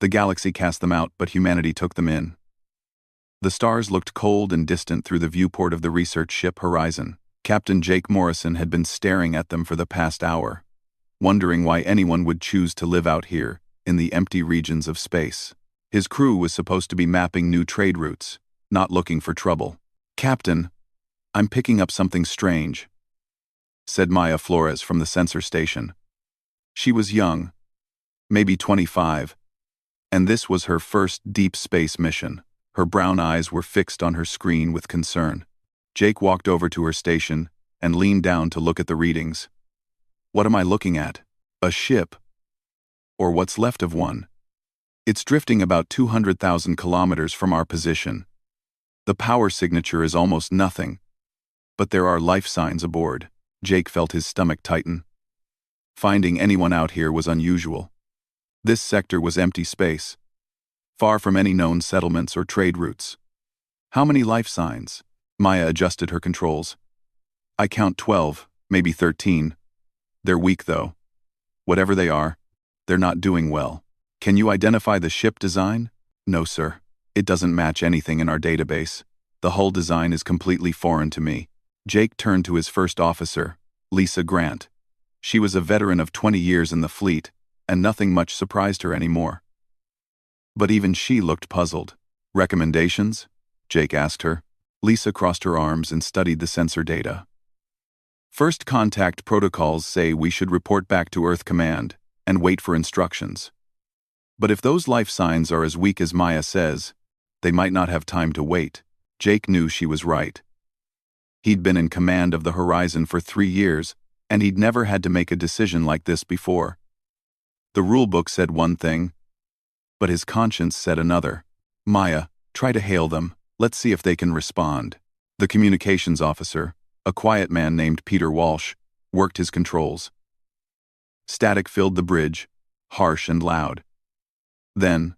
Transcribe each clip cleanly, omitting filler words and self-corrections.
The galaxy cast them out, but humanity took them in. The stars looked cold and distant through the viewport of the research ship Horizon. Captain Jake Morrison had been staring at them for the past hour, wondering why anyone would choose to live out here, in the empty regions of space. His crew was supposed to be mapping new trade routes, not looking for trouble. "Captain, I'm picking up something strange," said Maya Flores from the sensor station. She was young, maybe 25, and this was her first deep space mission. Her brown eyes were fixed on her screen with concern. Jake walked over to her station and leaned down to look at the readings. "What am I looking at? A ship? Or what's left of one? It's drifting about 200,000 kilometers from our position. The power signature is almost nothing, but there are life signs aboard." Jake felt his stomach tighten. Finding anyone out here was unusual. This sector was empty space, far from any known settlements or trade routes. "How many life signs?" Maya adjusted her controls. "I count 12, maybe 13. They're weak though. Whatever they are, they're not doing well." "Can you identify the ship design?" "No, sir. It doesn't match anything in our database. The hull design is completely foreign to me." Jake turned to his first officer, Lisa Grant. She was a veteran of 20 years in the fleet, and nothing much surprised her anymore. But even she looked puzzled. "Recommendations?" Jake asked her. Lisa crossed her arms and studied the sensor data. "First contact protocols say we should report back to Earth Command and wait for instructions. But if those life signs are as weak as Maya says, they might not have time to wait." Jake knew she was right. He'd been in command of the Horizon for 3 years, and he'd never had to make a decision like this before. The rulebook said one thing, but his conscience said another. "Maya, try to hail them. Let's see if they can respond." The communications officer, a quiet man named Peter Walsh, worked his controls. Static filled the bridge, harsh and loud. Then,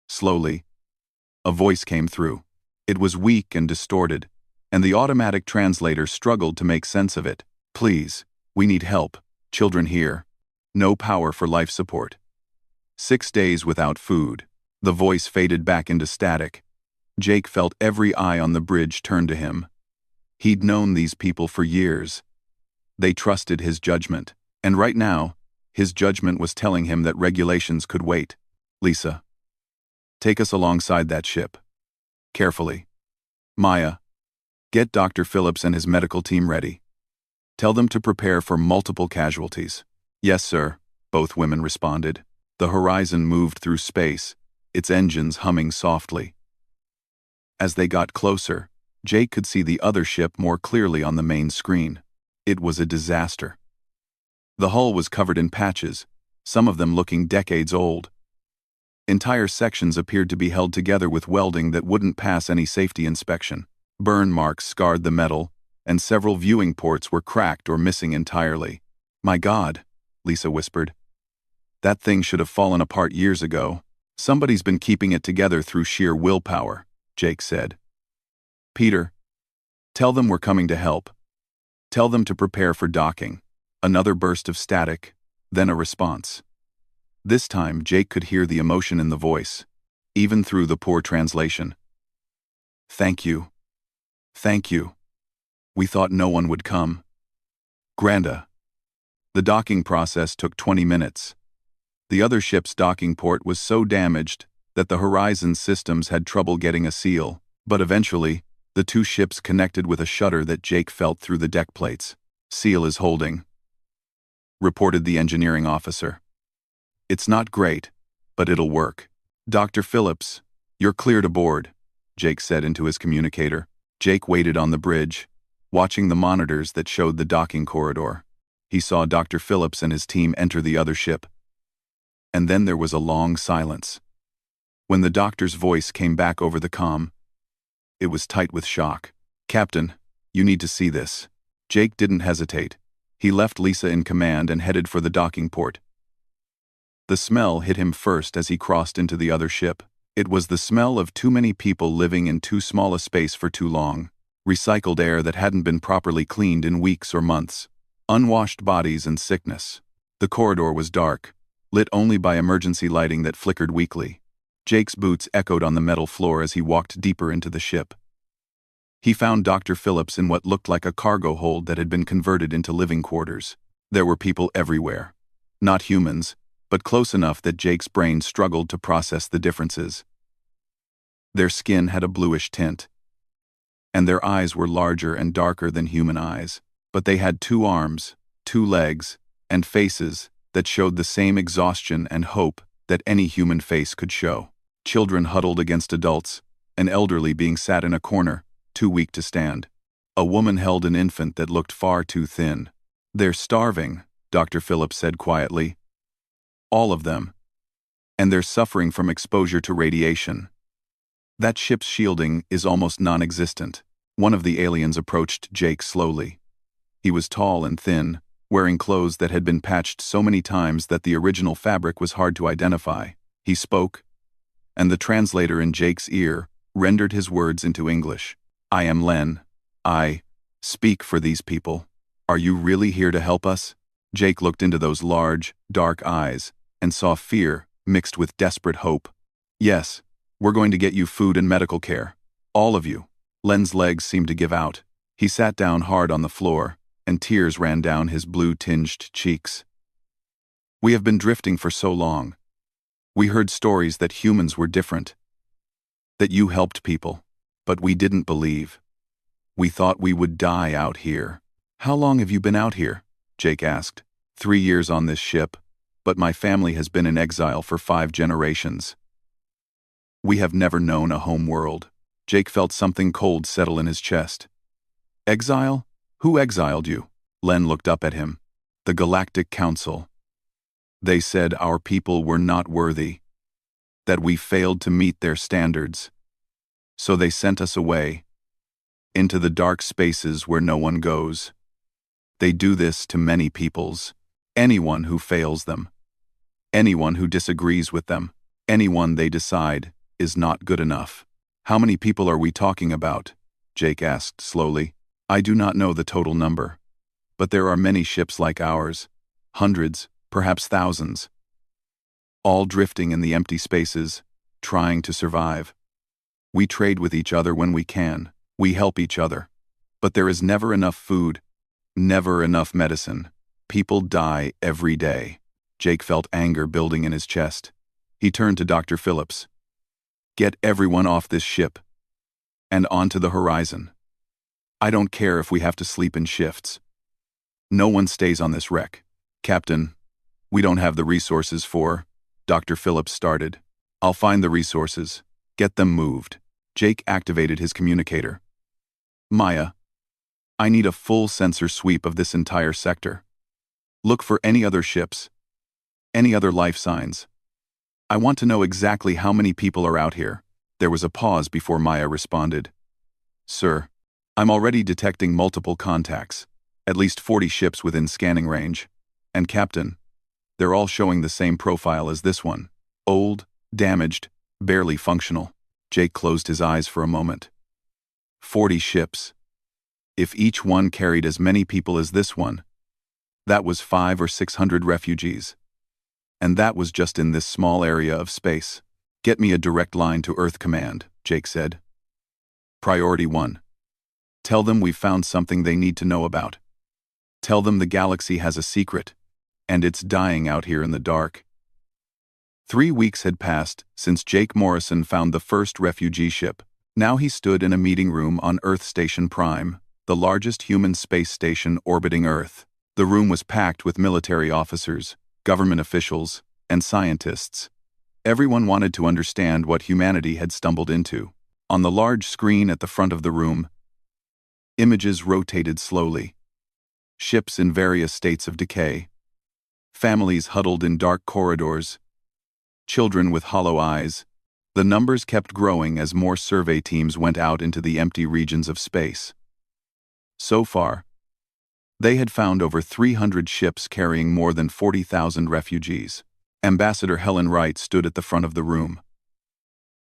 slowly, a voice came through. It was weak and distorted, and the automatic translator struggled to make sense of it. "Please, we need help. Children here. No power for life support. 6 days without food." The voice faded back into static. Jake felt every eye on the bridge turn to him. He'd known these people for years. They trusted his judgment, and right now, his judgment was telling him that regulations could wait. "Lisa, take us alongside that ship. Carefully. Maya, get Dr. Phillips and his medical team ready. Tell them to prepare for multiple casualties." "Yes, sir," both women responded. The Horizon moved through space, its engines humming softly. As they got closer, Jake could see the other ship more clearly on the main screen. It was a disaster. The hull was covered in patches, some of them looking decades old. Entire sections appeared to be held together with welding that wouldn't pass any safety inspection. Burn marks scarred the metal, and several viewing ports were cracked or missing entirely. "My God," Lisa whispered. "That thing should have fallen apart years ago." "Somebody's been keeping it together through sheer willpower," Jake said. "Peter, tell them we're coming to help. Tell them to prepare for docking." Another burst of static, then a response. This time Jake could hear the emotion in the voice, even through the poor translation. "Thank you. Thank you. We thought no one would come. Granda." The docking process took 20 minutes. The other ship's docking port was so damaged that the Horizon systems had trouble getting a seal, but eventually, the two ships connected with a shudder that Jake felt through the deck plates. "Seal is holding," reported the engineering officer. "It's not great, but it'll work." "Dr. Phillips, you're cleared aboard," Jake said into his communicator. Jake waited on the bridge, watching the monitors that showed the docking corridor. He saw Dr. Phillips and his team enter the other ship. And then there was a long silence. When the doctor's voice came back over the comm, it was tight with shock. "Captain, you need to see this." Jake didn't hesitate. He left Lisa in command and headed for the docking port. The smell hit him first as he crossed into the other ship. It was the smell of too many people living in too small a space for too long. Recycled air that hadn't been properly cleaned in weeks or months. Unwashed bodies and sickness. The corridor was dark, lit only by emergency lighting that flickered weakly. Jake's boots echoed on the metal floor as he walked deeper into the ship. He found Dr. Phillips in what looked like a cargo hold that had been converted into living quarters. There were people everywhere. Not humans, but close enough that Jake's brain struggled to process the differences. Their skin had a bluish tint, and their eyes were larger and darker than human eyes. But they had 2 arms, 2 legs, and faces that showed the same exhaustion and hope that any human face could show. Children huddled against adults, an elderly being sat in a corner, too weak to stand. A woman held an infant that looked far too thin. "They're starving," Dr. Phillips said quietly. "All of them. And they're suffering from exposure to radiation. That ship's shielding is almost non-existent." One of the aliens approached Jake slowly. He was tall and thin, wearing clothes that had been patched so many times that the original fabric was hard to identify. He spoke, and the translator in Jake's ear rendered his words into English. "I am Len. I speak for these people. Are you really here to help us?" Jake looked into those large, dark eyes and saw fear mixed with desperate hope. "Yes, we're going to get you food and medical care. All of you." Len's legs seemed to give out. He sat down hard on the floor, and tears ran down his blue-tinged cheeks. "We have been drifting for so long. We heard stories that humans were different, that you helped people, but we didn't believe. We thought we would die out here." "How long have you been out here?" Jake asked. 3 years on this ship, but my family has been in exile for 5 generations. We have never known a home world." Jake felt something cold settle in his chest. "Exile? Who exiled you?" Len looked up at him. "The Galactic Council. They said our people were not worthy, that we failed to meet their standards. So they sent us away, into the dark spaces where no one goes. They do this to many peoples. Anyone who fails them, anyone who disagrees with them, anyone they decide is not good enough." "How many people are we talking about?" Jake asked slowly. "I do not know the total number, but there are many ships like ours, hundreds, perhaps thousands, all drifting in the empty spaces, trying to survive. We trade with each other when we can, we help each other, but there is never enough food, never enough medicine. People die every day." Jake felt anger building in his chest. He turned to Dr. Phillips. "Get everyone off this ship, and onto the horizon. I don't care if we have to sleep in shifts. No one stays on this wreck." "Captain, we don't have the resources for—" Dr. Phillips started. "I'll find the resources. Get them moved." Jake activated his communicator. "Maya, I need a full sensor sweep of this entire sector. Look for any other ships, any other life signs. I want to know exactly how many people are out here." There was a pause before Maya responded. "Sir, I'm already detecting multiple contacts, at least 40 ships within scanning range. And Captain, they're all showing the same profile as this one. Old, damaged, barely functional." Jake closed his eyes for a moment. 40 ships. If each one carried as many people as this one, that was 500 or 600 refugees. And that was just in this small area of space. "Get me a direct line to Earth Command," Jake said. "Priority 1. Tell them we've found something they need to know about. Tell them the galaxy has a secret, and it's dying out here in the dark." 3 weeks had passed since Jake Morrison found the first refugee ship. Now he stood in a meeting room on Earth Station Prime, the largest human space station orbiting Earth. The room was packed with military officers, government officials, and scientists. Everyone wanted to understand what humanity had stumbled into. On the large screen at the front of the room, images rotated slowly. Ships in various states of decay. Families huddled in dark corridors. Children with hollow eyes. The numbers kept growing as more survey teams went out into the empty regions of space. So far, they had found over 300 ships carrying more than 40,000 refugees. Ambassador Helen Wright stood at the front of the room.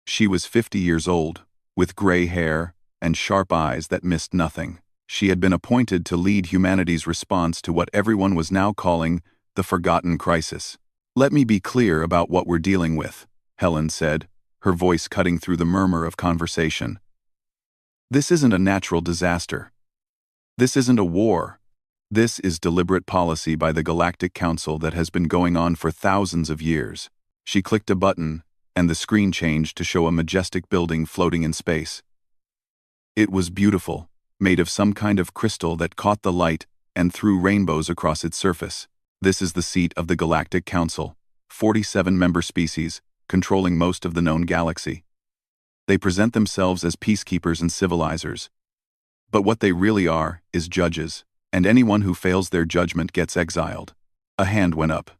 She was 50 years old, with gray hair and sharp eyes that missed nothing. She had been appointed to lead humanity's response to what everyone was now calling the Forgotten Crisis. Let me be clear about what we're dealing with, Helen said, her voice cutting through the murmur of conversation. This isn't a natural disaster. This isn't a war. This is deliberate policy by the Galactic Council that has been going on for thousands of years. She clicked a button, and the screen changed to show a majestic building floating in space. It was beautiful, made of some kind of crystal that caught the light and threw rainbows across its surface. This is the seat of the Galactic Council, 47 member species, controlling most of the known galaxy. They present themselves as peacekeepers and civilizers. But what they really are is judges, and anyone who fails their judgment gets exiled. A hand went up.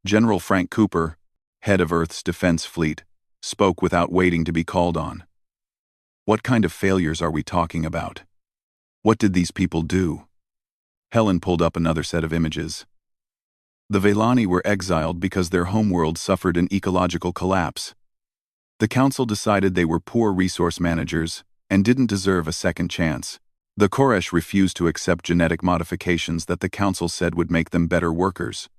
General Frank Cooper, head of Earth's defense fleet, spoke without waiting to be called on. What kind of failures are we talking about? What did these people do? Helen pulled up another set of images. The Velani were exiled because their homeworld suffered an ecological collapse. The council decided they were poor resource managers and didn't deserve a second chance. The Koresh refused to accept genetic modifications that the council said would make them better workers.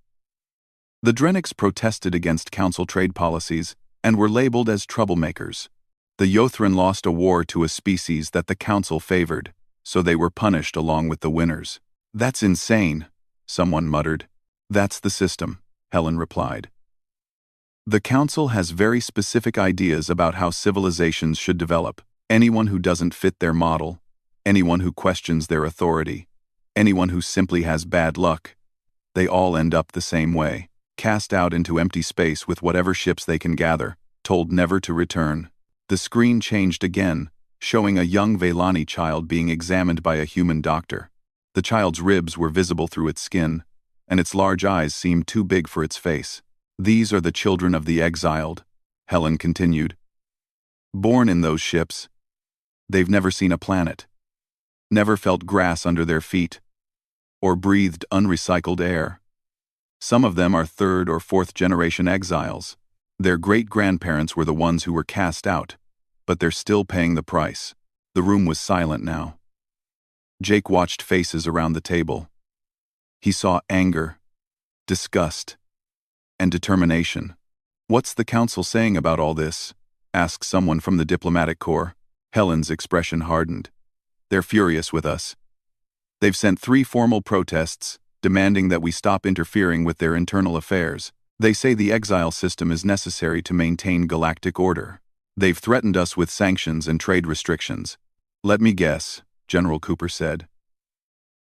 The Drenics protested against council trade policies and were labeled as troublemakers. The Yothran lost a war to a species that the council favored, so they were punished along with the winners. That's insane, someone muttered. That's the system, Helen replied. The council has very specific ideas about how civilizations should develop. Anyone who doesn't fit their model, anyone who questions their authority, anyone who simply has bad luck, they all end up the same way, cast out into empty space with whatever ships they can gather, told never to return. The screen changed again, showing a young Velani child being examined by a human doctor. The child's ribs were visible through its skin, and its large eyes seemed too big for its face. These are the children of the exiled, Helen continued. Born in those ships, they've never seen a planet, never felt grass under their feet, or breathed unrecycled air. Some of them are third or fourth generation exiles. Their great-grandparents were the ones who were cast out, but they're still paying the price. The room was silent now. Jake watched faces around the table. He saw anger, disgust, and determination. What's the council saying about all this? Asked someone from the diplomatic corps. Helen's expression hardened. They're furious with us. They've sent 3 formal protests, demanding that we stop interfering with their internal affairs. They say the exile system is necessary to maintain galactic order. They've threatened us with sanctions and trade restrictions. Let me guess, General Cooper said.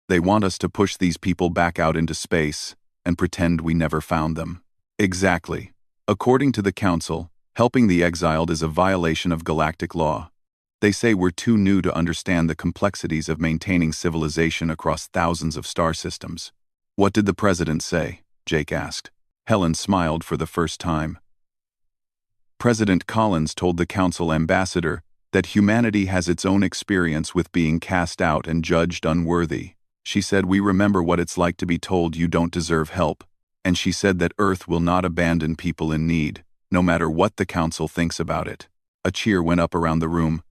They want us to push these people back out into space and pretend we never found them. Exactly. According to the Council, helping the exiled is a violation of galactic law. They say we're too new to understand the complexities of maintaining civilization across thousands of star systems. What did the president say? Jake asked. Helen smiled for the first time. President Collins told the Council ambassador that humanity has its own experience with being cast out and judged unworthy. She said we remember what it's like to be told you don't deserve help, and she said that Earth will not abandon people in need, no matter what the Council thinks about it. A cheer went up around the room.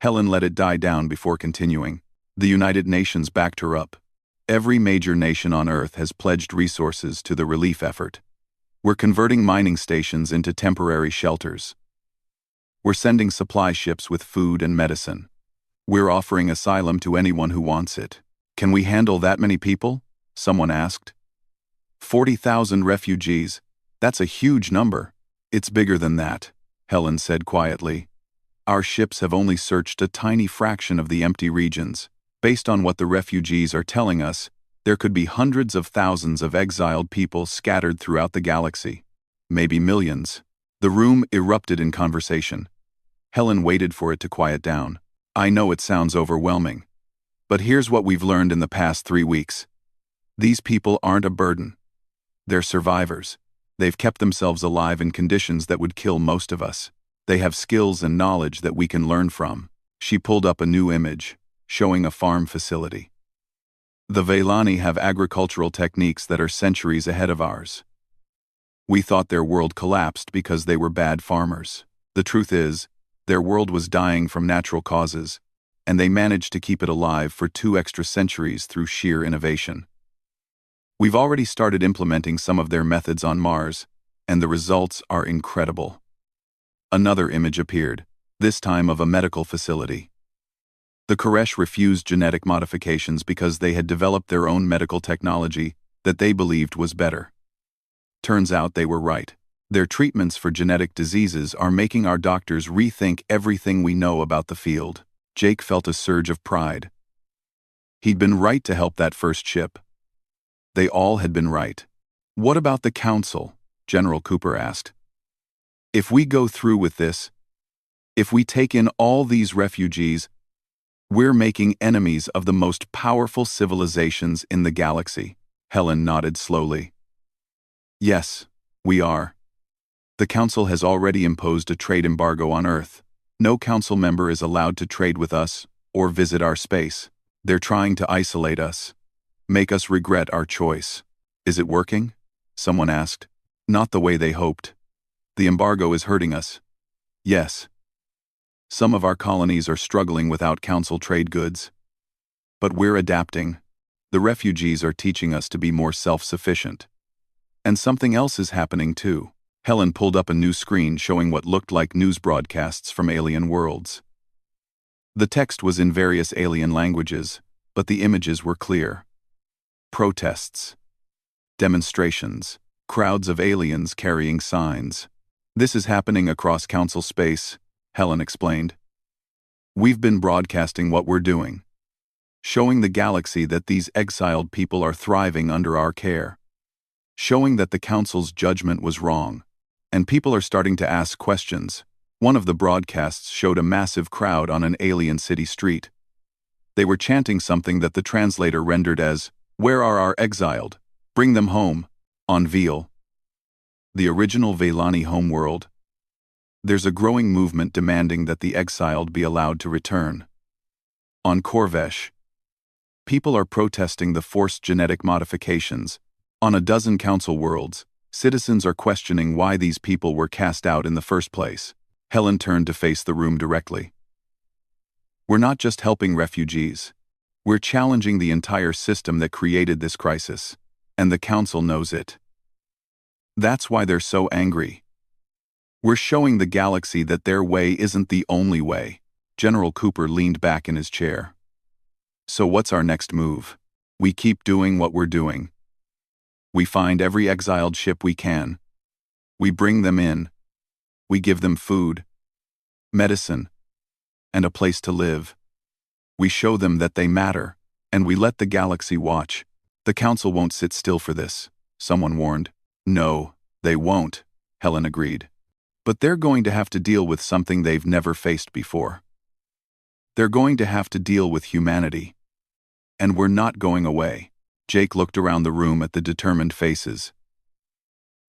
Helen let it die down before continuing. The United Nations backed her up. Every major nation on Earth has pledged resources to the relief effort. We're converting mining stations into temporary shelters. We're sending supply ships with food and medicine. We're offering asylum to anyone who wants it. Can we handle that many people? Someone asked. 40,000 refugees. That's a huge number. It's bigger than that, Helen said quietly. Our ships have only searched a tiny fraction of the empty regions. Based on what the refugees are telling us, there could be hundreds of thousands of exiled people scattered throughout the galaxy. Maybe millions. The room erupted in conversation. Helen waited for it to quiet down. I know it sounds overwhelming, but here's what we've learned in the past 3 weeks. These people aren't a burden. They're survivors. They've kept themselves alive in conditions that would kill most of us. They have skills and knowledge that we can learn from. She pulled up a new image, showing a farm facility. The Velani have agricultural techniques that are centuries ahead of ours. We thought their world collapsed because they were bad farmers. The truth is, their world was dying from natural causes, and they managed to keep it alive for 2 extra centuries through sheer innovation. We've already started implementing some of their methods on Mars, and the results are incredible. Another image appeared, this time of a medical facility. The Koresh refused genetic modifications because they had developed their own medical technology that they believed was better. Turns out they were right. Their treatments for genetic diseases are making our doctors rethink everything we know about the field. Jake felt a surge of pride. He'd been right to help that first ship. They all had been right. What about the council? General Cooper asked. If we go through with this, if we take in all these refugees, we're making enemies of the most powerful civilizations in the galaxy. Helen nodded slowly. Yes, we are. The council has already imposed a trade embargo on Earth. No council member is allowed to trade with us or visit our space. They're trying to isolate us, make us regret our choice. Is it working? Someone asked. Not the way they hoped. The embargo is hurting us. Yes. Some of our colonies are struggling without council trade goods. But we're adapting. The refugees are teaching us to be more self-sufficient. And something else is happening too. Helen pulled up a new screen showing what looked like news broadcasts from alien worlds. The text was in various alien languages, but the images were clear. Protests. Demonstrations. Crowds of aliens carrying signs. This is happening across council space, Helen explained. We've been broadcasting what we're doing. Showing the galaxy that these exiled people are thriving under our care. Showing that the council's judgment was wrong. And people are starting to ask questions. One of the broadcasts showed a massive crowd on an alien city street. They were chanting something that the translator rendered as, "Where are our exiled? Bring them home." On Veal, the original Veilani homeworld, there's a growing movement demanding that the exiled be allowed to return. On Corvesh, people are protesting the forced genetic modifications. On a dozen council worlds, citizens are questioning why these people were cast out in the first place. Helen turned to face the room directly. We're not just helping refugees. We're challenging the entire system that created this crisis. And the council knows it. That's why they're so angry. We're showing the galaxy that their way isn't the only way. General Cooper leaned back in his chair. So what's our next move? We keep doing what we're doing. We find every exiled ship we can. We bring them in. We give them food, medicine, and a place to live. We show them that they matter, and we let the galaxy watch. The council won't sit still for this, someone warned. No, they won't, Helen agreed. But they're going to have to deal with something they've never faced before. They're going to have to deal with humanity. And we're not going away. Jake looked around the room at the determined faces.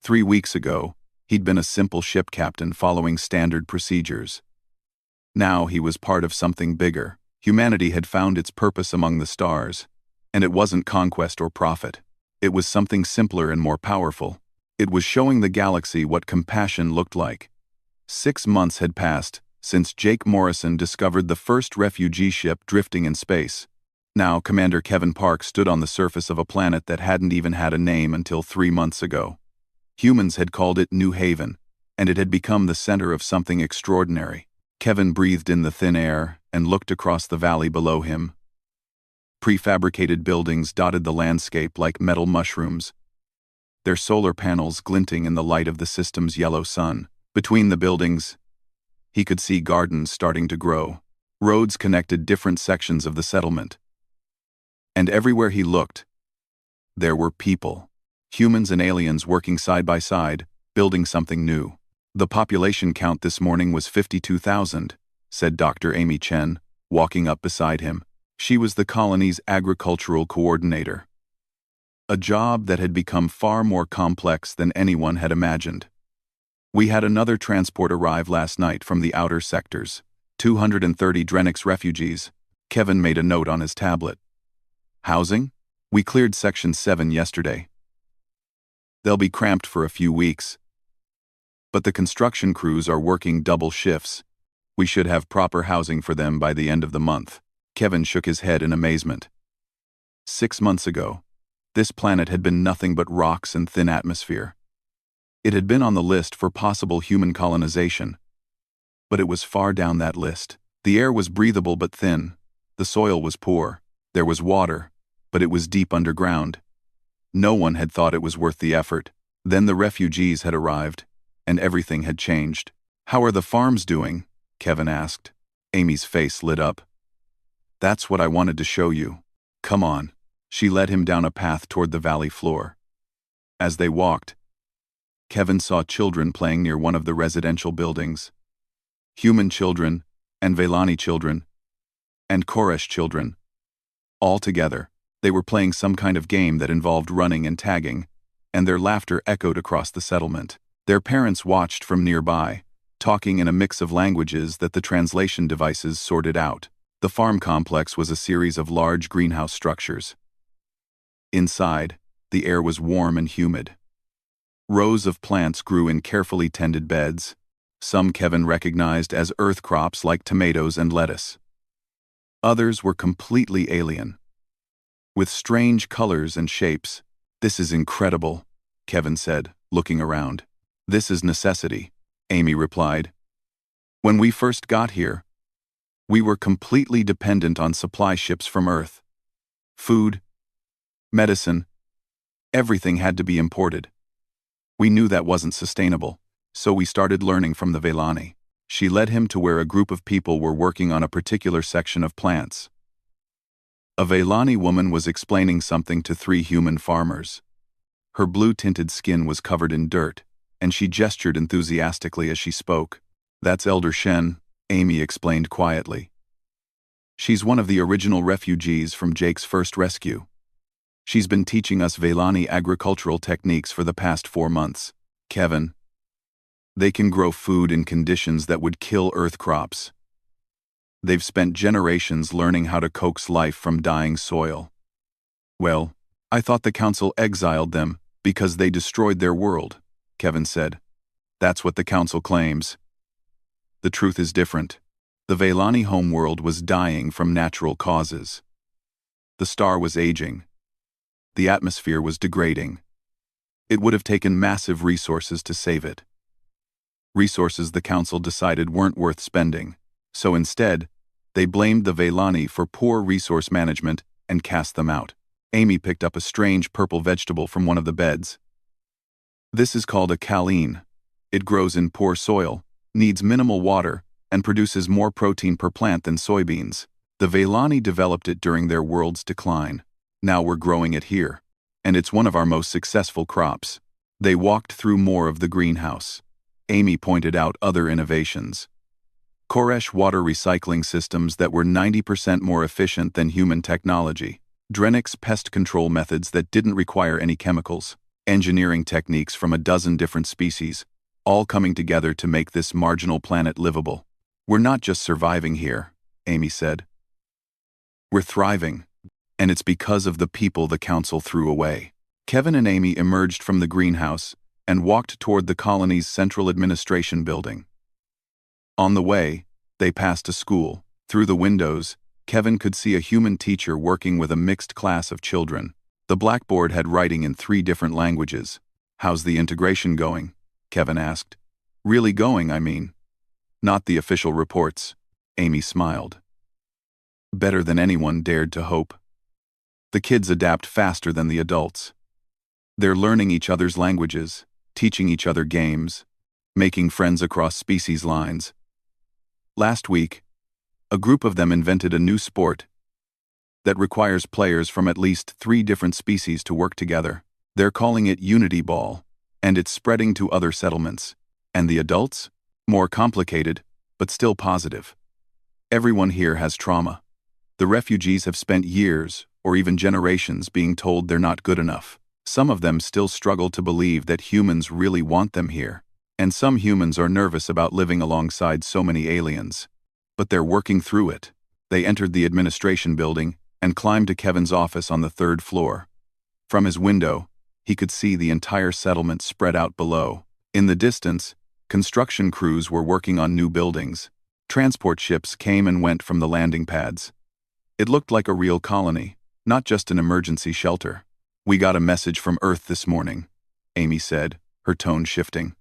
3 weeks ago, he'd been a simple ship captain following standard procedures. Now he was part of something bigger. Humanity had found its purpose among the stars. And it wasn't conquest or profit. It was something simpler and more powerful. It was showing the galaxy what compassion looked like. 6 months had passed since Jake Morrison discovered the first refugee ship drifting in space. Now Commander Kevin Park stood on the surface of a planet that hadn't even had a name until 3 months ago. Humans had called it New Haven, and it had become the center of something extraordinary. Kevin breathed in the thin air and looked across the valley below him. Prefabricated buildings dotted the landscape like metal mushrooms, their solar panels glinting in the light of the system's yellow sun. Between the buildings, he could see gardens starting to grow. Roads connected different sections of the settlement. And everywhere he looked, there were people, humans and aliens working side by side, building something new. The population count this morning was 52,000, said Dr. Amy Chen, walking up beside him. She was the colony's agricultural coordinator. A job that had become far more complex than anyone had imagined. We had another transport arrive last night from the outer sectors, 230 Drenix refugees. Kevin made a note on his tablet. Housing? We cleared Section 7 yesterday. They'll be cramped for a few weeks. But the construction crews are working double shifts. We should have proper housing for them by the end of the month. Kevin shook his head in amazement. 6 months ago, This planet had been nothing but rocks and thin atmosphere. It had been on the list for possible human colonization, but it was far down that list. The air was breathable but thin. The soil was poor. There was water, but it was deep underground. No one had thought it was worth the effort. Then the refugees had arrived, and everything had changed. "How are the farms doing?" Kevin asked. Amy's face lit up. "That's what I wanted to show you. Come on." She led him down a path toward the valley floor. As they walked, Kevin saw children playing near one of the residential buildings. Human children, and Velani children, and Koresh children. All together, they were playing some kind of game that involved running and tagging, and their laughter echoed across the settlement. Their parents watched from nearby, talking in a mix of languages that the translation devices sorted out. The farm complex was a series of large greenhouse structures. Inside, the air was warm and humid. Rows of plants grew in carefully tended beds, some Kevin recognized as earth crops like tomatoes and lettuce. Others were completely alien, with strange colors and shapes. "This is incredible," Kevin said, looking around. "This is necessity," Amy replied. "When we first got here, we were completely dependent on supply ships from Earth. Food, medicine, everything had to be imported. We knew that wasn't sustainable, so we started learning from the Velani." She led him to where a group of people were working on a particular section of plants. A Velani woman was explaining something to 3 human farmers. Her blue-tinted skin was covered in dirt, and she gestured enthusiastically as she spoke. "That's Elder Shen," Amy explained quietly. "She's one of the original refugees from Jake's first rescue. She's been teaching us Velani agricultural techniques for the past 4 months. Kevin, they can grow food in conditions that would kill Earth crops. They've spent generations learning how to coax life from dying soil." "Well, I thought the Council exiled them because they destroyed their world," Kevin said. "That's what the Council claims. The truth is different. The Velani homeworld was dying from natural causes. The star was aging. The atmosphere was degrading. It would have taken massive resources to save it. Resources the Council decided weren't worth spending, so instead, they blamed the Velani for poor resource management and cast them out." Amy picked up a strange purple vegetable from one of the beds. "This is called a kaline. It grows in poor soil, needs minimal water, and produces more protein per plant than soybeans. The Velani developed it during their world's decline. Now we're growing it here, and it's one of our most successful crops." They walked through more of the greenhouse. Amy pointed out other innovations. Koresh water recycling systems that were 90% more efficient than human technology. Drenix pest control methods that didn't require any chemicals. Engineering techniques from a dozen different species, all coming together to make this marginal planet livable. "We're not just surviving here," Amy said. "We're thriving. And it's because of the people the Council threw away." Kevin and Amy emerged from the greenhouse and walked toward the colony's central administration building. On the way, they passed a school. Through the windows, Kevin could see a human teacher working with a mixed class of children. The blackboard had writing in 3 different languages. "How's the integration going?" Kevin asked. "Really going, I mean. Not the official reports." Amy smiled. "Better than anyone dared to hope. The kids adapt faster than the adults. They're learning each other's languages, teaching each other games, making friends across species lines. Last week, a group of them invented a new sport that requires players from at least 3 different species to work together. They're calling it Unity Ball, and it's spreading to other settlements. And the adults? More complicated, but still positive. Everyone here has trauma. The refugees have spent years, or even generations, being told they're not good enough. Some of them still struggle to believe that humans really want them here, and some humans are nervous about living alongside so many aliens. But they're working through it." They entered the administration building and climbed to Kevin's office on the 3rd floor. From his window, he could see the entire settlement spread out below. In the distance, construction crews were working on new buildings. Transport ships came and went from the landing pads. It looked like a real colony, not just an emergency shelter. We got a message from Earth this morning, Amy said, her tone shifting.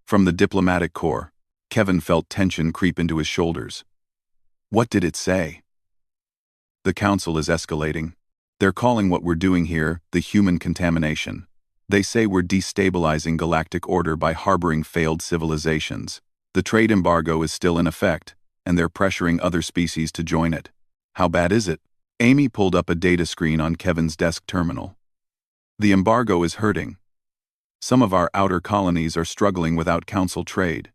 From the diplomatic corps. Kevin felt tension creep into his shoulders. What did it say? The council is escalating. They're calling what we're doing here the human contamination. They say we're destabilizing galactic order by harboring failed civilizations. The trade embargo is still in effect, and they're pressuring other species to join it. How bad is it? Amy pulled up a data screen on Kevin's desk terminal. The embargo is hurting. Some of our outer colonies are struggling without council trade.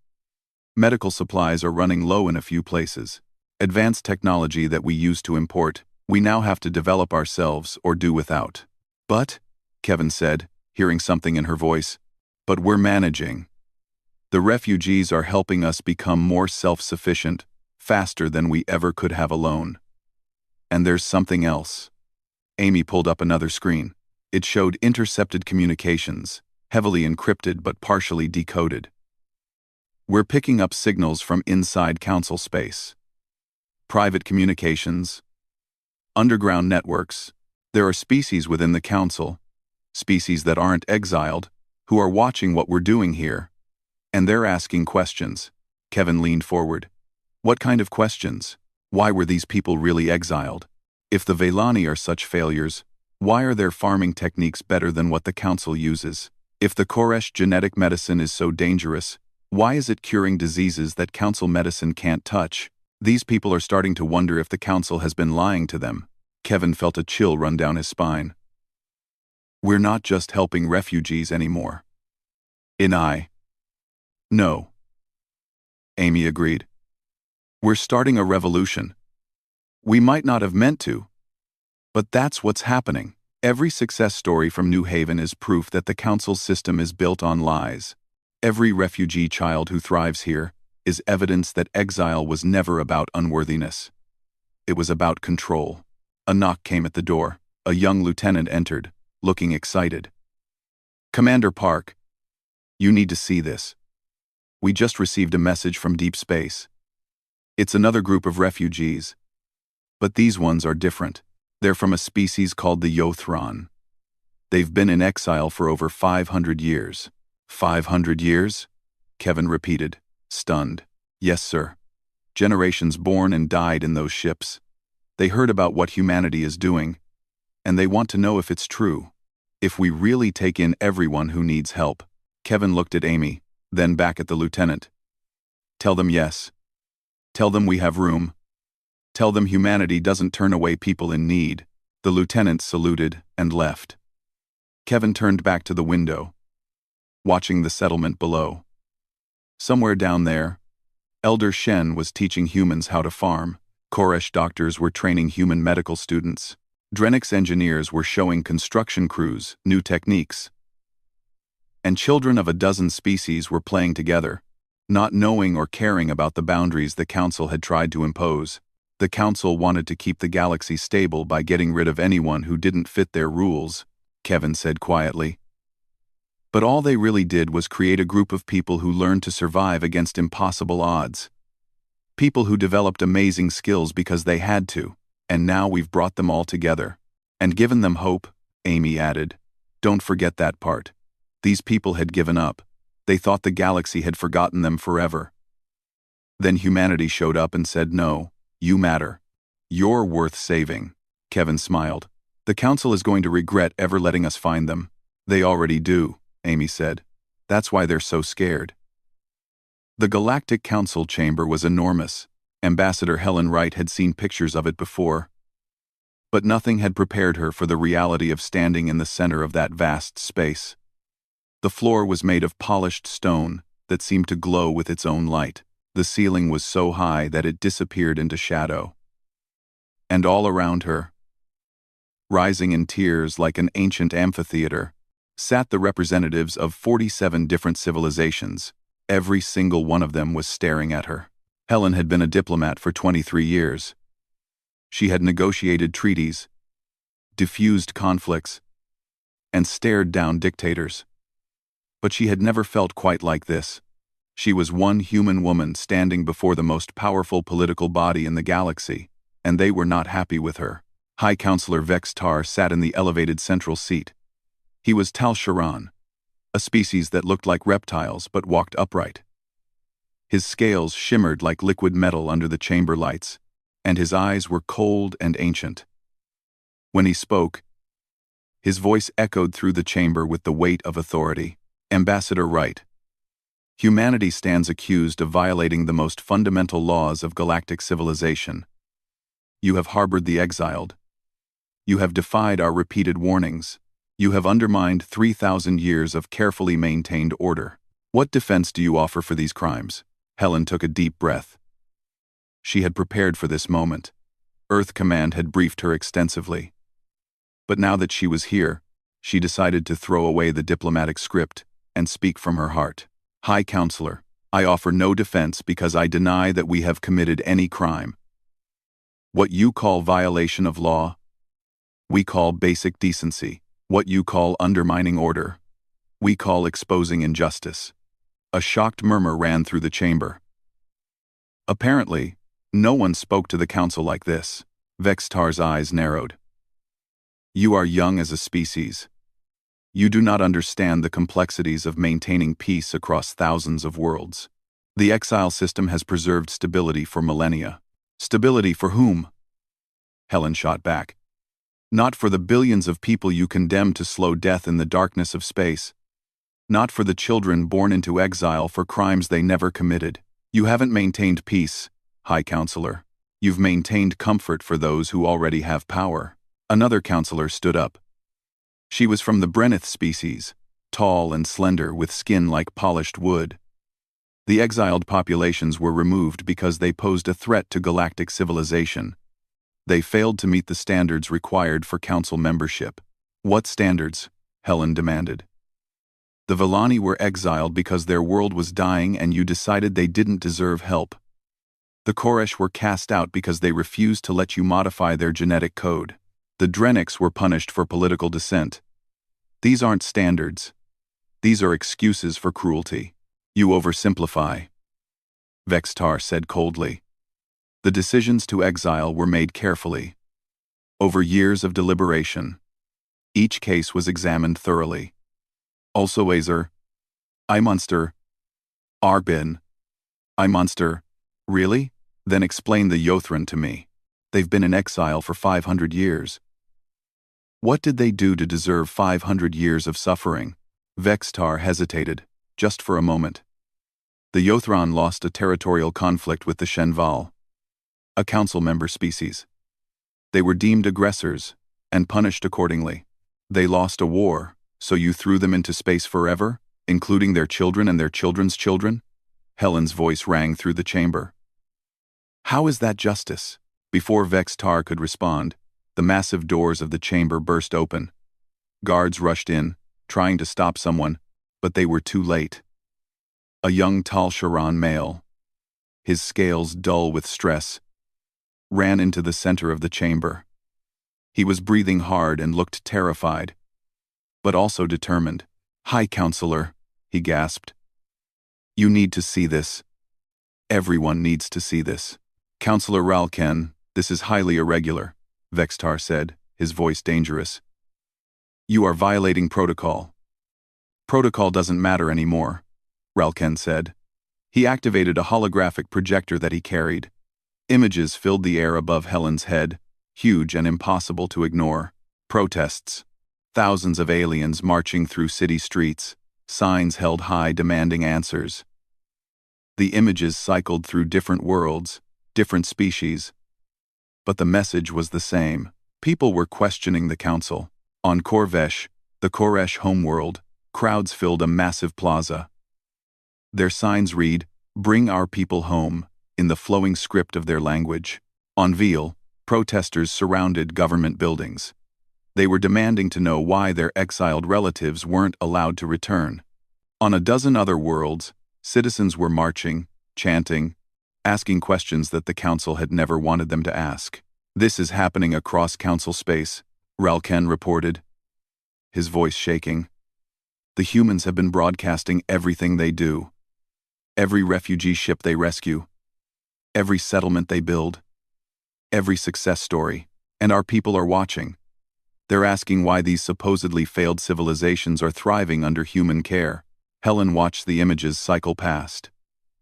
Medical supplies are running low in a few places. Advanced technology that we used to import, we now have to develop ourselves or do without. But, Kevin said, hearing something in her voice, but we're managing. The refugees are helping us become more self-sufficient, faster than we ever could have alone. And there's something else. Amy pulled up another screen. It showed intercepted communications, heavily encrypted but partially decoded. We're picking up signals from inside council space. Private communications, underground networks. There are species within the council, species that aren't exiled, who are watching what we're doing here. And they're asking questions. Kevin leaned forward. What kind of questions? Why were these people really exiled? If the Velani are such failures, why are their farming techniques better than what the council uses? If the Koresh genetic medicine is so dangerous, why is it curing diseases that council medicine can't touch? These people are starting to wonder if the council has been lying to them. Kevin felt a chill run down his spine. We're not just helping refugees anymore. No. Amy agreed. We're starting a revolution. We might not have meant to, but that's what's happening. Every success story from New Haven is proof that the council system is built on lies. Every refugee child who thrives here is evidence that exile was never about unworthiness. It was about control. A knock came at the door. A young lieutenant entered, looking excited. Commander Park, you need to see this. We just received a message from deep space. It's another group of refugees. But these ones are different. They're from a species called the Yothron. They've been in exile for over 500 years. 500 years? Kevin repeated, stunned. Yes, sir. Generations born and died in those ships. They heard about what humanity is doing, and they want to know if it's true. If we really take in everyone who needs help. Kevin looked at Amy, then back at the lieutenant. Tell them yes. Tell them we have room. Tell them humanity doesn't turn away people in need. The lieutenant saluted and left. Kevin turned back to the window, watching the settlement below. Somewhere down there, Elder Shen was teaching humans how to farm. Koresh doctors were training human medical students. Drenix engineers were showing construction crews new techniques. And children of a dozen species were playing together, not knowing or caring about the boundaries the council had tried to impose. The council wanted to keep the galaxy stable by getting rid of anyone who didn't fit their rules, Kevin said quietly. But all they really did was create a group of people who learned to survive against impossible odds. People who developed amazing skills because they had to, and now we've brought them all together. And given them hope, Amy added. Don't forget that part. These people had given up. They thought the galaxy had forgotten them forever. Then humanity showed up and said, no, you matter. You're worth saving. Kevin smiled. The council is going to regret ever letting us find them. They already do, Amy said. That's why they're so scared. The Galactic Council chamber was enormous. Ambassador Helen Wright had seen pictures of it before. But nothing had prepared her for the reality of standing in the center of that vast space. The floor was made of polished stone that seemed to glow with its own light. The ceiling was so high that it disappeared into shadow. And all around her, rising in tiers like an ancient amphitheater, sat the representatives of 47 different civilizations. Every single one of them was staring at her. Helen had been a diplomat for 23 years. She had negotiated treaties, diffused conflicts, and stared down dictators. But she had never felt quite like this. She was one human woman standing before the most powerful political body in the galaxy, and they were not happy with her. High Counselor Vex Tar sat in the elevated central seat, He was Tal Sharan, a species that looked like reptiles but walked upright. His scales shimmered like liquid metal under the chamber lights, and his eyes were cold and ancient. When he spoke, his voice echoed through the chamber with the weight of authority. Ambassador Wright, humanity stands accused of violating the most fundamental laws of galactic civilization. You have harbored the exiled. You have defied our repeated warnings. You have undermined 3,000 years of carefully maintained order. What defense do you offer for these crimes? Helen took a deep breath. She had prepared for this moment. Earth Command had briefed her extensively. But now that she was here, she decided to throw away the diplomatic script and speak from her heart. High Counselor, I offer no defense because I deny that we have committed any crime. What you call violation of law, we call basic decency. What you call undermining order, we call exposing injustice. A shocked murmur ran through the chamber. Apparently, no one spoke to the council like this. Vextar's eyes narrowed. You are young as a species. You do not understand the complexities of maintaining peace across thousands of worlds. The exile system has preserved stability for millennia. Stability for whom? Helen shot back. Not for the billions of people you condemn to slow death in the darkness of space. Not for the children born into exile for crimes they never committed. You haven't maintained peace, High Counselor. You've maintained comfort for those who already have power. Another counselor stood up. She was from the Brenneth species, tall and slender with skin like polished wood. The exiled populations were removed because they posed a threat to galactic civilization. They failed to meet the standards required for council membership. What standards? Helen demanded. The Villani were exiled because their world was dying and you decided they didn't deserve help. The Koresh were cast out because they refused to let you modify their genetic code. The Drenics were punished for political dissent. These aren't standards. These are excuses for cruelty. You oversimplify, Vextar said coldly. The decisions to exile were made carefully. Over years of deliberation. Each case was examined thoroughly. Also Azer, I Munster, Arbin, I Munster, really? Then explain the Yothran to me. They've been in exile for 500 years. What did they do to deserve 500 years of suffering? Vextar hesitated, just for a moment. The Yothran lost a territorial conflict with the Shenval, a council member species. They were deemed aggressors, and punished accordingly. They lost a war, so you threw them into space forever, including their children and their children's children? Helen's voice rang through the chamber. How is that justice? Before Vextar could respond, the massive doors of the chamber burst open. Guards rushed in, trying to stop someone, but they were too late. A young Tal Sharan male, his scales dull with stress, ran into the center of the chamber. He was breathing hard and looked terrified, but also determined. High Counselor, he gasped. You need to see this. Everyone needs to see this. Counselor Ralken, this is highly irregular, Vextar said, his voice dangerous. You are violating protocol. Protocol doesn't matter anymore, Ralken said. He activated a holographic projector that he carried. Images filled the air above Helen's head, huge and impossible to ignore. Protests. Thousands of aliens marching through city streets, signs held high demanding answers. The images cycled through different worlds, different species. But the message was the same. People were questioning the council. On Korvesh, the Koresh homeworld, crowds filled a massive plaza. Their signs read, "Bring our people home," in the flowing script of their language. On Veal, protesters surrounded government buildings. They were demanding to know why their exiled relatives weren't allowed to return. On a dozen other worlds, citizens were marching, chanting, asking questions that the council had never wanted them to ask. This is happening across council space, Ralken reported, his voice shaking. The humans have been broadcasting everything they do. Every refugee ship they rescue. Every settlement they build. Every success story. And our people are watching. They're asking why these supposedly failed civilizations are thriving under human care. Helen watched the images cycle past.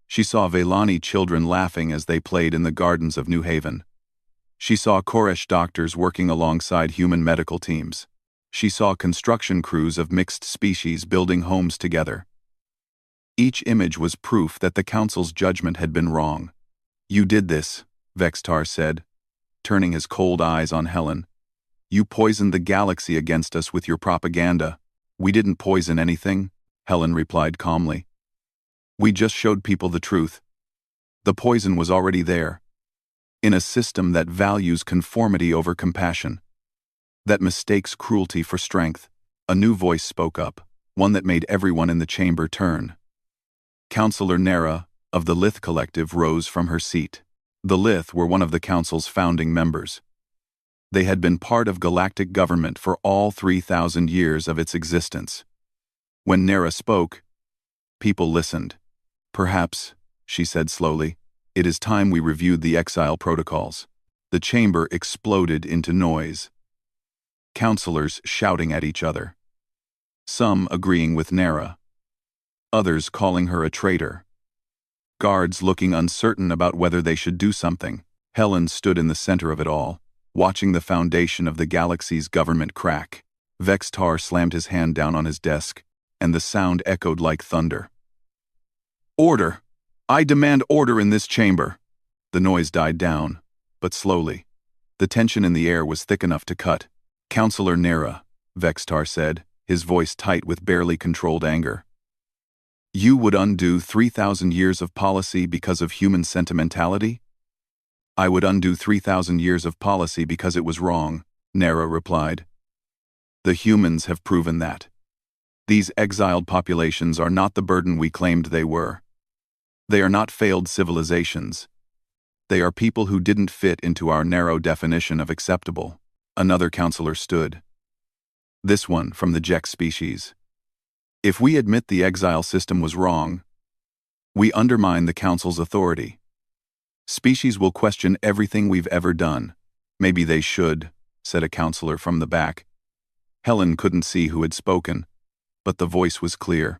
She saw Velani children laughing as they played in the gardens of New Haven. She saw Koresh doctors working alongside human medical teams. She saw construction crews of mixed species building homes together. Each image was proof that the Council's judgment had been wrong. "You did this," Vextar said, turning his cold eyes on Helen. "You poisoned the galaxy against us with your propaganda." "We didn't poison anything," Helen replied calmly. "We just showed people the truth. The poison was already there. In a system that values conformity over compassion, that mistakes cruelty for strength." A new voice spoke up, one that made everyone in the chamber turn. Counselor Nera, of the Lith Collective, rose from her seat. The Lith were one of the Council's founding members. They had been part of galactic government for all 3,000 years of its existence. When Nera spoke, people listened. "Perhaps," she said slowly, "it is time we reviewed the exile protocols." The chamber exploded into noise. Counselors shouting at each other. Some agreeing with Nera. Others calling her a traitor. Guards looking uncertain about whether they should do something. Helen stood in the center of it all, watching the foundation of the galaxy's government crack. Vextar slammed his hand down on his desk, and the sound echoed like thunder. "Order! I demand order in this chamber!" The noise died down, but slowly. The tension in the air was thick enough to cut. "Counselor Nera," Vextar said, his voice tight with barely controlled anger. "You would undo 3,000 years of policy because of human sentimentality?" "I would undo 3,000 years of policy because it was wrong," Nera replied. "The humans have proven that. These exiled populations are not the burden we claimed they were. They are not failed civilizations. They are people who didn't fit into our narrow definition of acceptable." Another counselor stood. This one from the Jek species. "If we admit the exile system was wrong, we undermine the Council's authority. Species will question everything we've ever done." "Maybe they should," said a counselor from the back. Helen couldn't see who had spoken, but the voice was clear.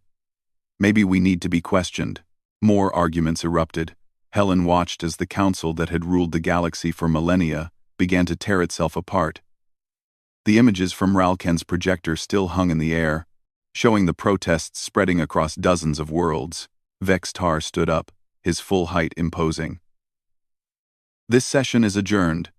"Maybe we need to be questioned." More arguments erupted. Helen watched as the council that had ruled the galaxy for millennia began to tear itself apart. The images from Ralken's projector still hung in the air, showing the protests spreading across dozens of worlds. Vextar stood up, his full height imposing. "This session is adjourned.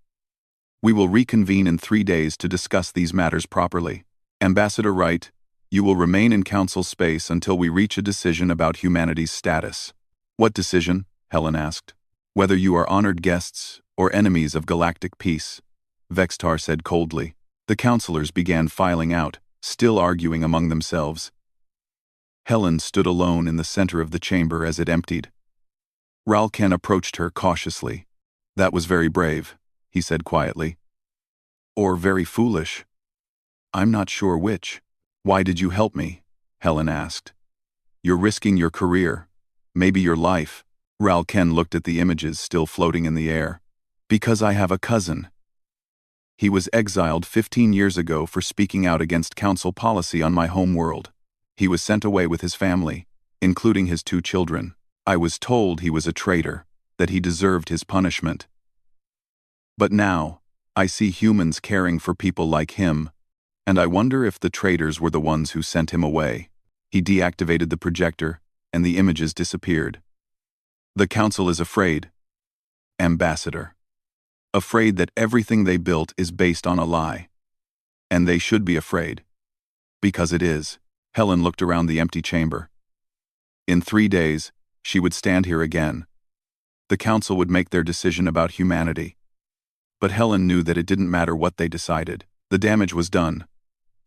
We will reconvene in 3 days to discuss these matters properly. Ambassador Wright, you will remain in council space until we reach a decision about humanity's status." "What decision?" Helen asked. "Whether you are honored guests or enemies of galactic peace," Vextar said coldly. The counselors began filing out, still arguing among themselves. Helen stood alone in the center of the chamber as it emptied. Ralken approached her cautiously. "That was very brave," he said quietly. "Or very foolish. I'm not sure which." "Why did you help me?" Helen asked. "You're risking your career, maybe your life." Ralken looked at the images still floating in the air. "Because I have a cousin. He was exiled 15 years ago for speaking out against council policy on my home world. He was sent away with his family, including his 2 children. I was told he was a traitor, that he deserved his punishment. But now, I see humans caring for people like him, and I wonder if the traitors were the ones who sent him away." He deactivated the projector, and the images disappeared. "The council is afraid, Ambassador. Afraid that everything they built is based on a lie. And they should be afraid. Because it is." Helen looked around the empty chamber. In 3 days, she would stand here again. The council would make their decision about humanity. But Helen knew that it didn't matter what they decided. The damage was done.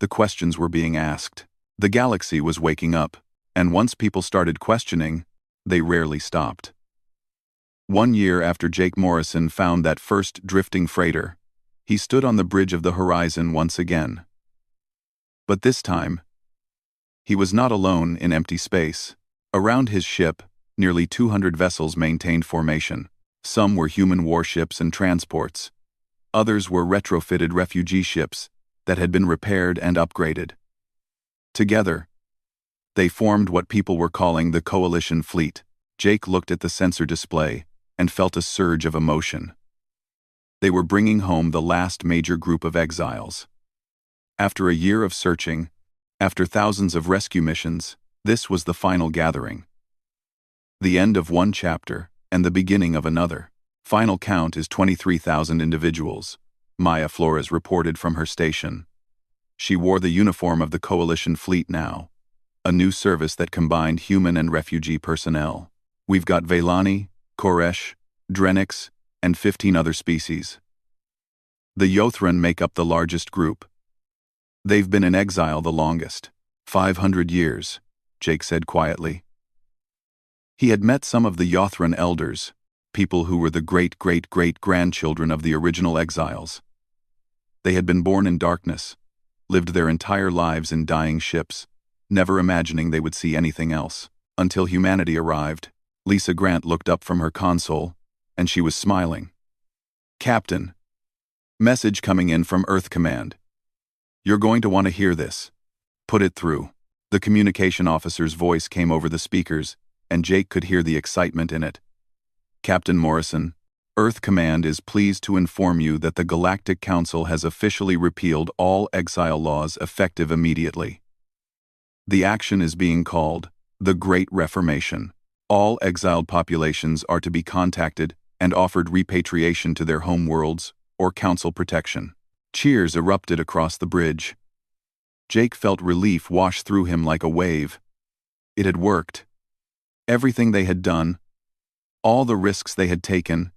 The questions were being asked. The galaxy was waking up, and once people started questioning, they rarely stopped. 1 year after Jake Morrison found that first drifting freighter, he stood on the bridge of the horizon once again. But this time, he was not alone in empty space. Around his ship, nearly 200 vessels maintained formation. Some were human warships and transports. Others were retrofitted refugee ships, that had been repaired and upgraded. Together, they formed what people were calling the Coalition Fleet. Jake looked at the sensor display and felt a surge of emotion. They were bringing home the last major group of exiles. After a year of searching, after thousands of rescue missions, this was the final gathering. The end of one chapter and the beginning of another. Final count is 23,000 individuals, Maya Flores reported from her station. She wore the uniform of the Coalition Fleet now, a new service that combined human and refugee personnel. We've got Velani, Koresh, Drenix, and 15 other species. The Yothran make up the largest group. They've been in exile the longest, 500 years, Jake said quietly. He had met some of the Yothran elders, people who were the great-great-great-grandchildren of the original exiles. They had been born in darkness, lived their entire lives in dying ships, never imagining they would see anything else. Until humanity arrived, Lisa Grant looked up from her console, and she was smiling. "Captain, message coming in from Earth Command. You're going to want to hear this. Put it through." The communication officer's voice came over the speakers, and Jake could hear the excitement in it. "Captain Morrison, Earth Command is pleased to inform you that the Galactic Council has officially repealed all exile laws effective immediately. The action is being called the Great Reformation. All exiled populations are to be contacted and offered repatriation to their home worlds or council protection." Cheers erupted across the bridge. Jake felt relief wash through him like a wave. It had worked. Everything they had done, all the risks they had taken,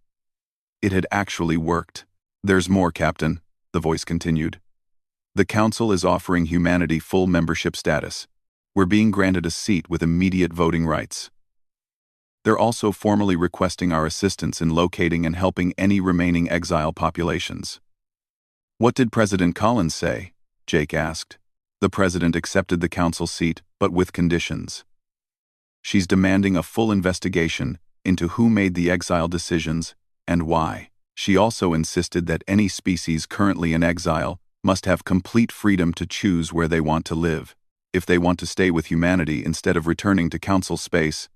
it had actually worked. "There's more, Captain," the voice continued. "The Council is offering humanity full membership status. We're being granted a seat with immediate voting rights. They're also formally requesting our assistance in locating and helping any remaining exile populations." "What did President Collins say?" Jake asked. "The President accepted the Council seat, but with conditions. She's demanding a full investigation into who made the exile decisions and why. She also insisted that any species currently in exile must have complete freedom to choose where they want to live. If they want to stay with humanity instead of returning to Council space,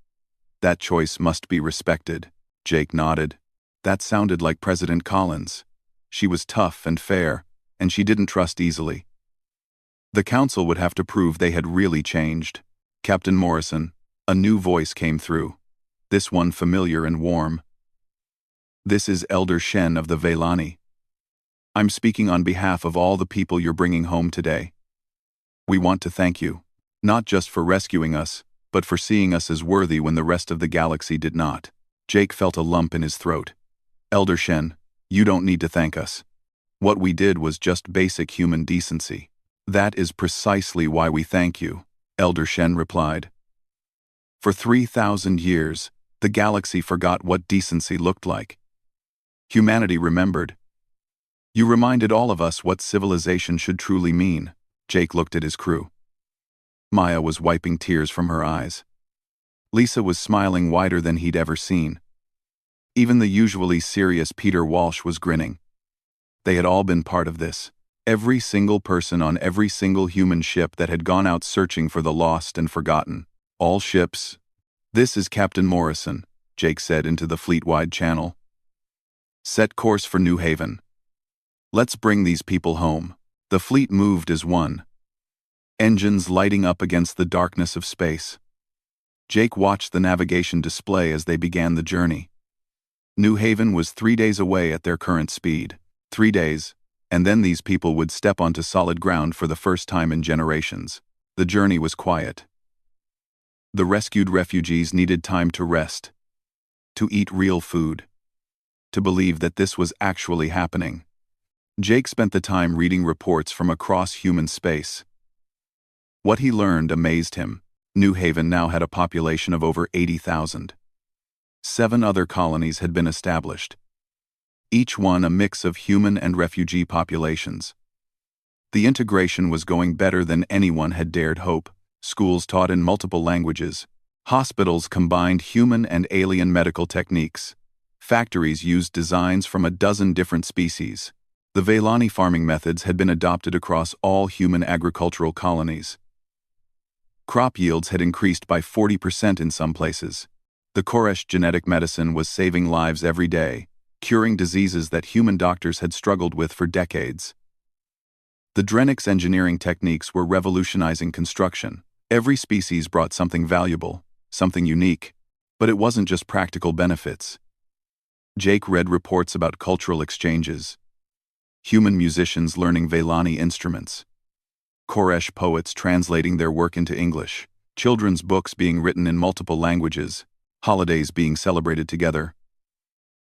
that choice must be respected." Jake nodded. That sounded like President Collins. She was tough and fair, and she didn't trust easily. The Council would have to prove they had really changed. "Captain Morrison," a new voice came through, this one familiar and warm. "This is Elder Shen of the Velani. I'm speaking on behalf of all the people you're bringing home today. We want to thank you, not just for rescuing us, but for seeing us as worthy when the rest of the galaxy did not." Jake felt a lump in his throat. "Elder Shen, you don't need to thank us. What we did was just basic human decency." "That is precisely why we thank you," Elder Shen replied. "For 3,000 years, the galaxy forgot what decency looked like. Humanity remembered. You reminded all of us what civilization should truly mean." Jake looked at his crew. Maya was wiping tears from her eyes. Lisa was smiling wider than he'd ever seen. Even the usually serious Peter Walsh was grinning. They had all been part of this. Every single person on every single human ship that had gone out searching for the lost and forgotten. All ships. "This is Captain Morrison," Jake said into the fleet-wide channel. "Set course for New Haven. Let's bring these people home." The fleet moved as one, engines lighting up against the darkness of space. Jake watched the navigation display as they began the journey. New Haven was 3 days away at their current speed. 3 days, and then these people would step onto solid ground for the first time in generations. The journey was quiet. The rescued refugees needed time to rest, to eat real food, to believe that this was actually happening. Jake spent the time reading reports from across human space. What he learned amazed him. New Haven now had a population of over 80,000. 7 other colonies had been established, each one a mix of human and refugee populations. The integration was going better than anyone had dared hope. Schools taught in multiple languages. Hospitals combined human and alien medical techniques. Factories used designs from a dozen different species. The Veilani farming methods had been adopted across all human agricultural colonies. Crop yields had increased by 40% in some places. The Koresh genetic medicine was saving lives every day, curing diseases that human doctors had struggled with for decades. The Drenix engineering techniques were revolutionizing construction. Every species brought something valuable, something unique, but it wasn't just practical benefits. Jake read reports about cultural exchanges, human musicians learning Veilani instruments, Koresh poets translating their work into English, children's books being written in multiple languages, holidays being celebrated together,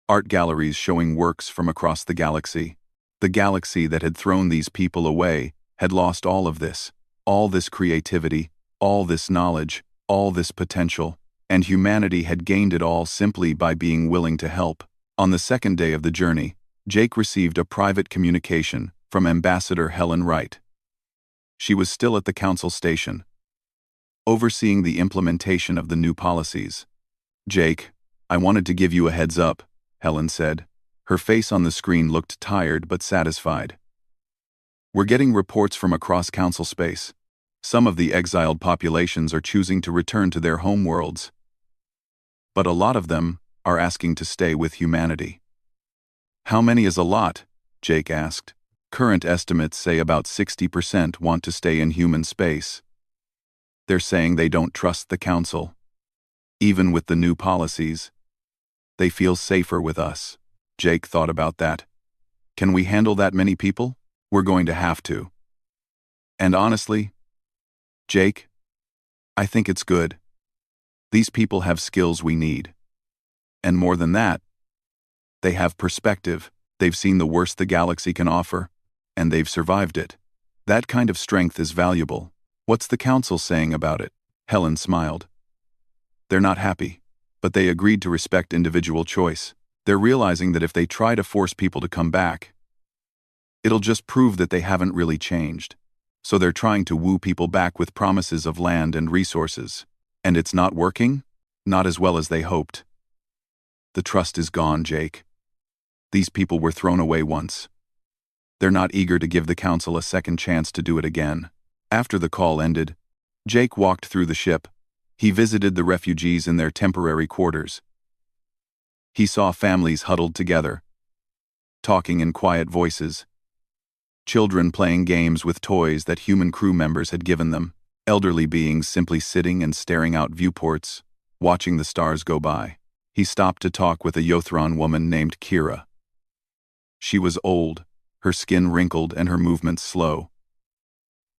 art galleries showing works from across the galaxy. The galaxy that had thrown these people away had lost all of this, all this creativity, all this knowledge, all this potential, and humanity had gained it all simply by being willing to help. On the second day of the journey, Jake received a private communication from Ambassador Helen Wright. She was still at the council station, overseeing the implementation of the new policies. "Jake, I wanted to give you a heads up," Helen said. Her face on the screen looked tired but satisfied. "We're getting reports from across council space. Some of the exiled populations are choosing to return to their homeworlds. But a lot of them are asking to stay with humanity." "How many is a lot?" Jake asked. "Current estimates say about 60% want to stay in human space. They're saying they don't trust the council. Even with the new policies, they feel safer with us." Jake thought about that. "Can we handle that many people? We're going to have to. And honestly, Jake, I think it's good. These people have skills we need. And more than that, they have perspective. They've seen the worst the galaxy can offer, and they've survived it. That kind of strength is valuable." "What's the council saying about it?" Helen smiled. "They're not happy, but they agreed to respect individual choice. They're realizing that if they try to force people to come back, it'll just prove that they haven't really changed. So they're trying to woo people back with promises of land and resources. And it's not working? Not as well as they hoped. The trust is gone, Jake. These people were thrown away once. They're not eager to give the council a second chance to do it again." After the call ended, Jake walked through the ship. He visited the refugees in their temporary quarters. He saw families huddled together, talking in quiet voices. Children playing games with toys that human crew members had given them. Elderly beings simply sitting and staring out viewports, watching the stars go by. He stopped to talk with a Yothron woman named Kira. She was old, her skin wrinkled and her movements slow.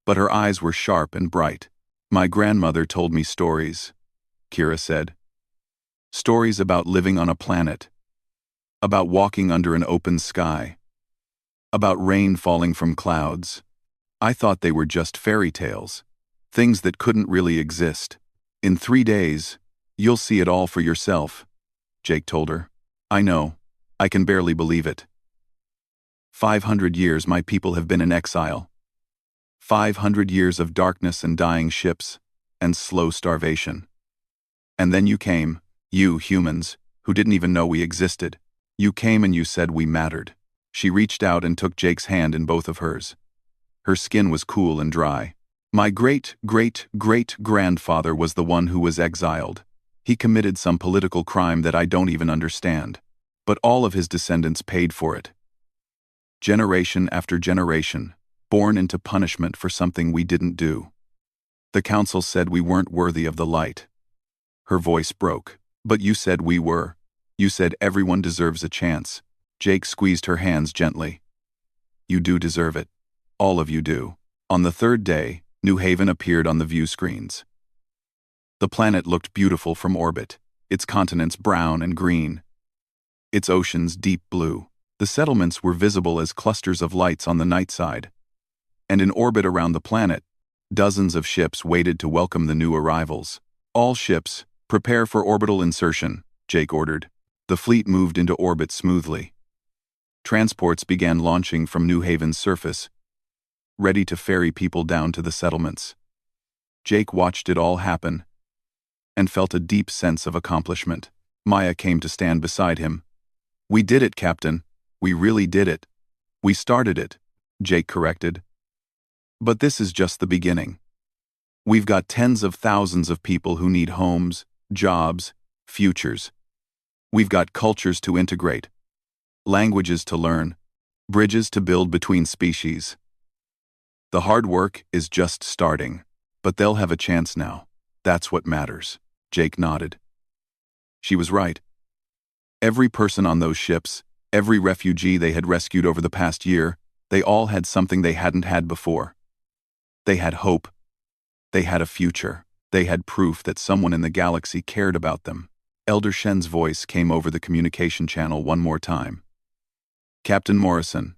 But her eyes were sharp and bright. "My grandmother told me stories," Kira said. "Stories about living on a planet, about walking under an open sky, about rain falling from clouds. I thought they were just fairy tales, things that couldn't really exist. In 3 days, you'll see it all for yourself," Jake told her. "I know. I can barely believe it. 500 years my people have been in exile. 500 years of darkness and dying ships, and slow starvation. And then you came, you humans, who didn't even know we existed. You came and you said we mattered." She reached out and took Jake's hand in both of hers. Her skin was cool and dry. "My great-great-great-grandfather was the one who was exiled. He committed some political crime that I don't even understand. But all of his descendants paid for it. Generation after generation, born into punishment for something we didn't do. The council said we weren't worthy of the light." Her voice broke. "But you said we were. You said everyone deserves a chance." Jake squeezed her hands gently. "You do deserve it. All of you do." On the third day, New Haven appeared on the view screens. The planet looked beautiful from orbit, its continents brown and green, its oceans deep blue. The settlements were visible as clusters of lights on the night side. And in orbit around the planet, dozens of ships waited to welcome the new arrivals. "All ships, prepare for orbital insertion," Jake ordered. The fleet moved into orbit smoothly. Transports began launching from New Haven's surface, ready to ferry people down to the settlements. Jake watched it all happen and felt a deep sense of accomplishment. Maya came to stand beside him. "We did it, Captain. We really did it." We started it, Jake corrected. But this is just the beginning. We've got tens of thousands of people who need homes, jobs, futures. We've got cultures to integrate, languages to learn, bridges to build between species. The hard work is just starting, but they'll have a chance now. That's what matters. Jake nodded. She was right. Every person on those ships, every refugee they had rescued over the past year, they all had something they hadn't had before. They had hope. They had a future. They had proof that someone in the galaxy cared about them. Elder Shen's voice came over the communication channel one more time. Captain Morrison,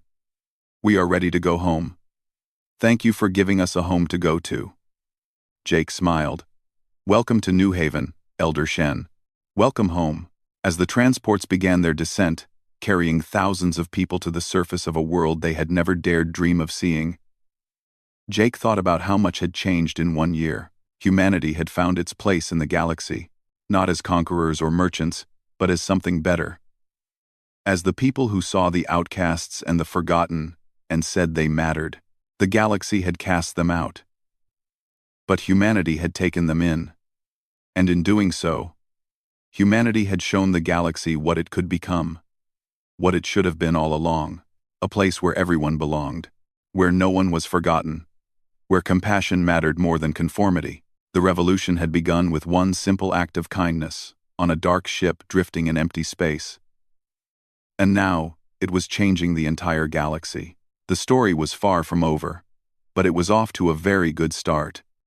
we are ready to go home. Thank you for giving us a home to go to. Jake smiled. Welcome to New Haven, Elder Shen. Welcome home. As the transports began their descent, carrying thousands of people to the surface of a world they had never dared dream of seeing, Jake thought about how much had changed in 1 year. Humanity had found its place in the galaxy, not as conquerors or merchants, but as something better. As the people who saw the outcasts and the forgotten and said they mattered, the galaxy had cast them out. But humanity had taken them in. And in doing so, humanity had shown the galaxy what it could become, what it should have been all along, a place where everyone belonged, where no one was forgotten, where compassion mattered more than conformity. The revolution had begun with one simple act of kindness, on a dark ship drifting in empty space. And now, it was changing the entire galaxy. The story was far from over, but it was off to a very good start.